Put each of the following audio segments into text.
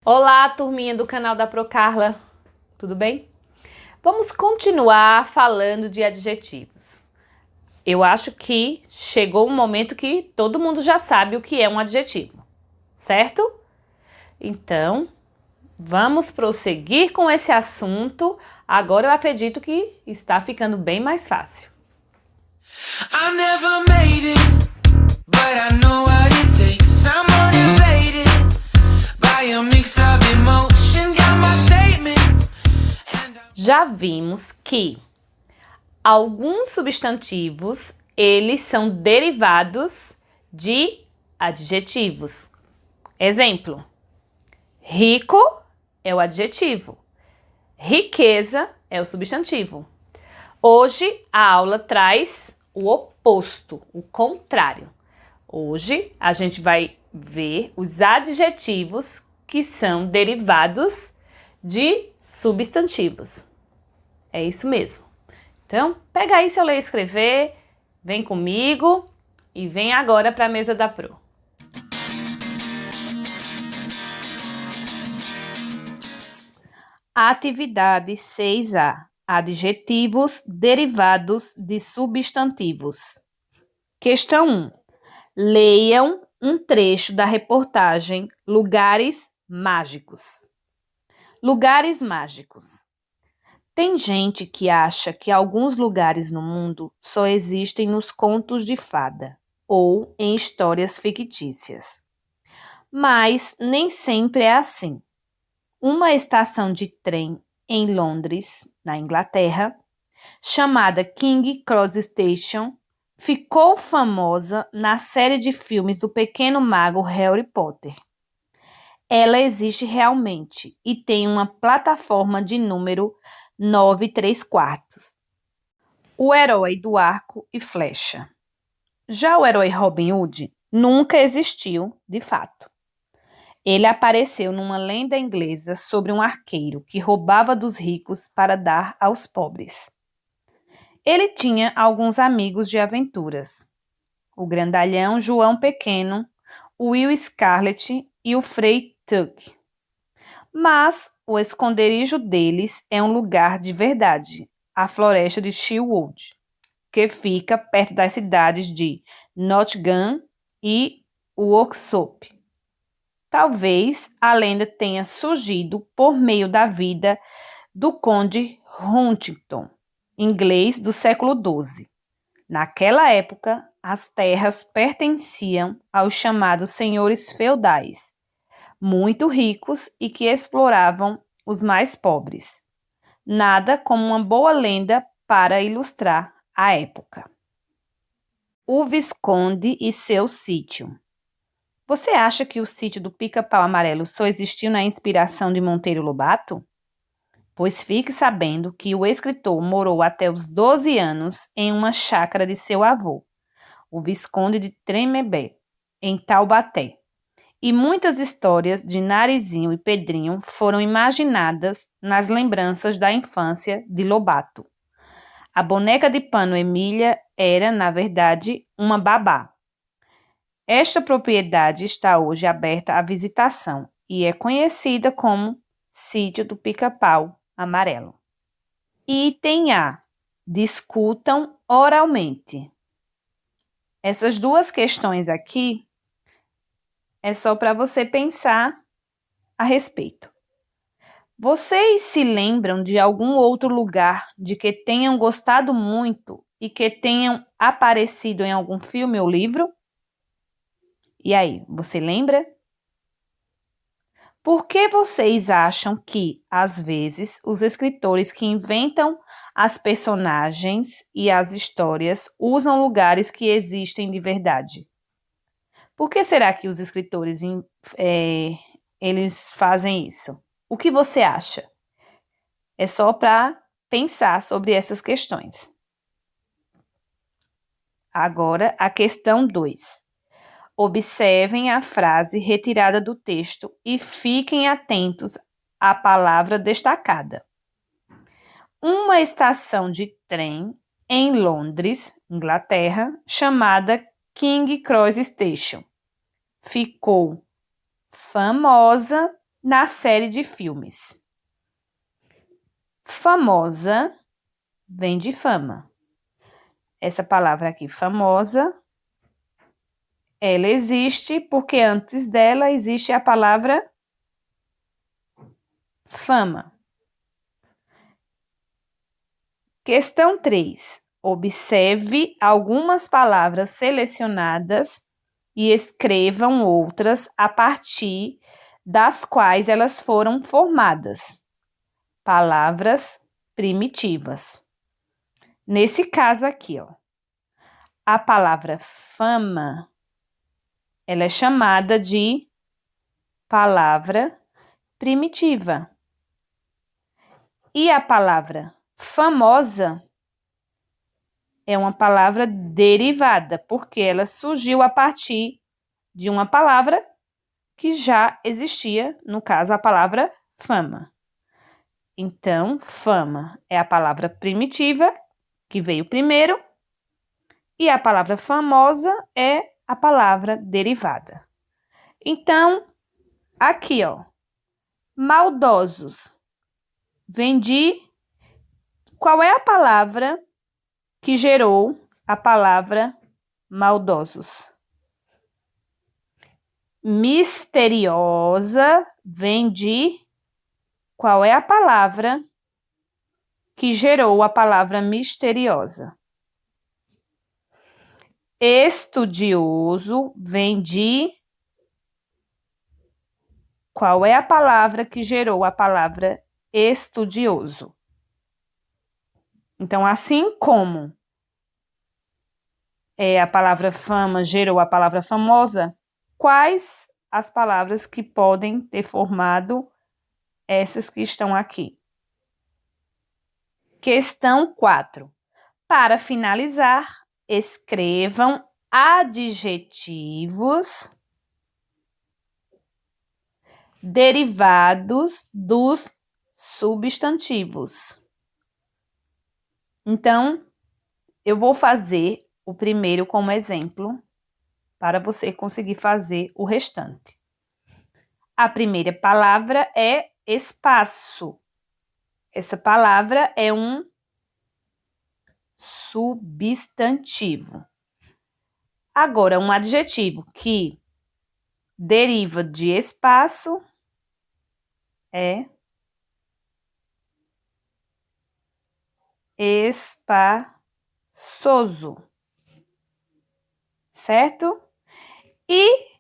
Olá, turminha do canal da Procarla, tudo bem? Vamos continuar falando de adjetivos. Eu acho que chegou um momento que todo mundo já sabe o que é um adjetivo, certo? Então, vamos prosseguir com esse assunto. Agora eu acredito que está ficando bem mais fácil. I never made it, but I know what it takes. I'm motivated by a mix of emotion. Got my statement. Já vimos que alguns substantivos, eles são derivados de adjetivos. Exemplo, rico é o adjetivo, riqueza é o substantivo. Hoje a aula traz o oposto, o contrário. Hoje a gente vai ver os adjetivos que são derivados de substantivos. É isso mesmo. Então, pega aí seu ler e escrever, vem comigo e vem agora para a mesa da Pro. Atividade 6A. Adjetivos derivados de substantivos. Questão 1. Leiam um trecho da reportagem Lugares Mágicos. Lugares mágicos. Tem gente que acha que alguns lugares no mundo só existem nos contos de fada ou em histórias fictícias. Mas nem sempre é assim. Uma estação de trem em Londres, na Inglaterra, chamada King Cross Station, ficou famosa na série de filmes do pequeno mago Harry Potter. Ela existe realmente e tem uma plataforma de número 9¾ O herói do arco e flecha. Já o herói Robin Hood nunca existiu, de fato. Ele apareceu numa lenda inglesa sobre um arqueiro que roubava dos ricos para dar aos pobres. Ele tinha alguns amigos de aventuras: o grandalhão João Pequeno, o Will Scarlet e o Frei Tuck. Mas o esconderijo deles é um lugar de verdade, a floresta de Sherwood, que fica perto das cidades de Nottingham e Worksop. Talvez a lenda tenha surgido por meio da vida do conde Huntington, inglês do século XII. Naquela época, as terras pertenciam aos chamados senhores feudais, muito ricos e que exploravam os mais pobres. Nada como uma boa lenda para ilustrar a época. O Visconde e seu sítio. Você acha que o sítio do Pica-Pau Amarelo só existiu na inspiração de Monteiro Lobato? Pois fique sabendo que o escritor morou até os 12 anos em uma chácara de seu avô, o Visconde de Tremembé, em Taubaté. E muitas histórias de Narizinho e Pedrinho foram imaginadas nas lembranças da infância de Lobato. A boneca de pano Emília era, na verdade, uma babá. Esta propriedade está hoje aberta à visitação e é conhecida como Sítio do Pica-Pau Amarelo. Item A. Discutam oralmente. Essas duas questões aqui é só para você pensar a respeito. Vocês se lembram de algum outro lugar de que tenham gostado muito e que tenham aparecido em algum filme ou livro? E aí, você lembra? Por que vocês acham que, às vezes, os escritores que inventam as personagens e as histórias usam lugares que existem de verdade? Por que será que os escritores eles fazem isso? O que você acha? É só para pensar sobre essas questões. Agora, a questão 2. Observem a frase retirada do texto e fiquem atentos à palavra destacada. Uma estação de trem em Londres, Inglaterra, chamada King Cross Station, ficou famosa na série de filmes. Famosa vem de fama. Essa palavra aqui, famosa, ela existe porque antes dela existe a palavra fama. Questão 3. Observe algumas palavras selecionadas e escrevam outras a partir das quais elas foram formadas. Palavras primitivas. Nesse caso aqui, ó, a palavra fama, ela é chamada de palavra primitiva. E a palavra famosa é uma palavra derivada, porque ela surgiu a partir de uma palavra que já existia, no caso, a palavra fama. Então, fama é a palavra primitiva, que veio primeiro, e a palavra famosa é a palavra derivada. Então, aqui, ó, maldosos. Vem de... Qual é a palavra que gerou a palavra maldosos? Misteriosa vem de... Qual é a palavra que gerou a palavra misteriosa? Estudioso vem de... Qual é a palavra que gerou a palavra estudioso? Então, assim como a palavra fama gerou a palavra famosa, quais as palavras que podem ter formado essas que estão aqui? Questão 4. Para finalizar, escrevam adjetivos derivados dos substantivos. Então, eu vou fazer o primeiro como exemplo para você conseguir fazer o restante. A primeira palavra é espaço. Essa palavra é um substantivo. Agora, um adjetivo que deriva de espaço é espaçoso, certo? E,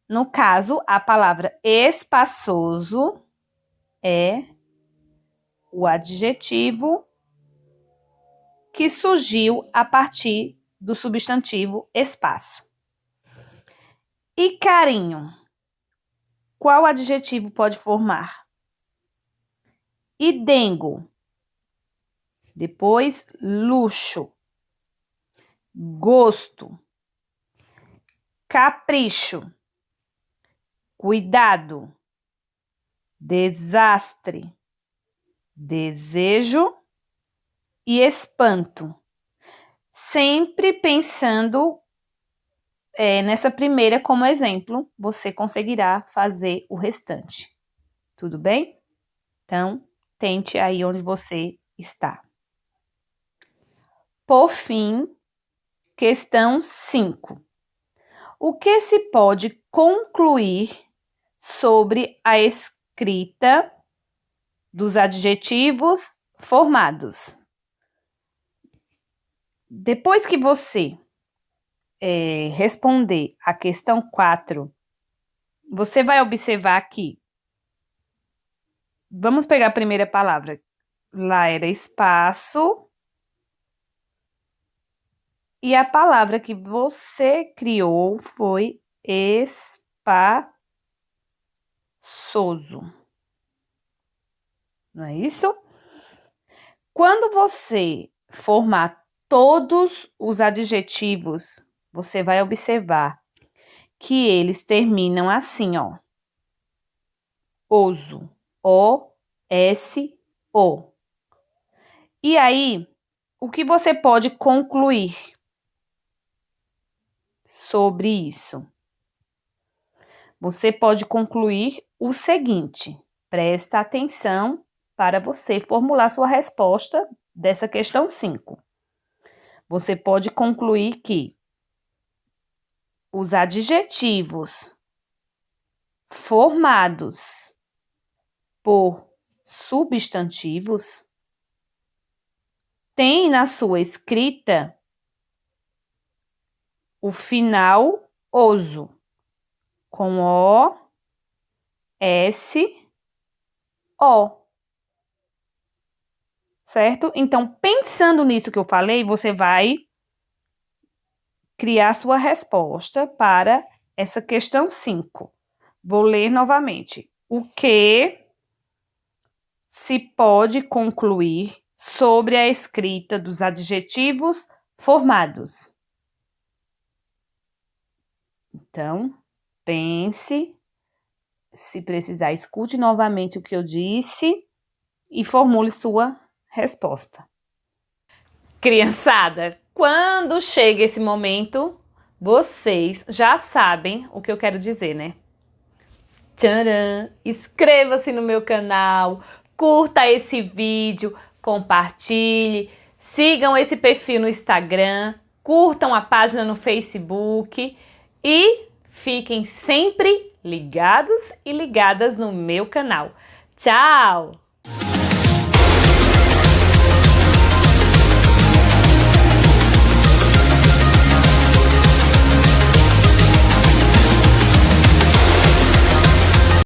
no caso, a palavra espaçoso é o adjetivo que surgiu a partir do substantivo espaço. E carinho, qual adjetivo pode formar? E dengo, depois luxo, gosto, capricho, cuidado, desastre, desejo e espanto. Sempre pensando nessa primeira como exemplo, você conseguirá fazer o restante. Tudo bem? Então, tente aí onde você está. Por fim, questão 5. O que se pode concluir sobre a escrita dos adjetivos formados? Depois que você responder a questão 4, você vai observar aqui. Vamos pegar a primeira palavra. Lá era espaço. E a palavra que você criou foi espaçoso. Não é isso? Quando você formar todos os adjetivos, você vai observar que eles terminam assim, ó. Oso. O-S-O. E aí, o que você pode concluir sobre isso? Você pode concluir o seguinte, presta atenção para você formular sua resposta dessa questão 5. Você pode concluir que os adjetivos formados por substantivos têm na sua escrita o final oso, com O, S, O. Certo? Então, pensando nisso que eu falei, você vai criar sua resposta para essa questão 5. Vou ler novamente. O que se pode concluir sobre a escrita dos adjetivos formados? Então, pense, se precisar, escute novamente o que eu disse e formule sua resposta. Criançada, quando chega esse momento, vocês já sabem o que eu quero dizer, né? Tcharam! Inscreva-se no meu canal, curta esse vídeo, compartilhe, sigam esse perfil no Instagram, curtam a página no Facebook e fiquem sempre ligados e ligadas no meu canal. Tchau!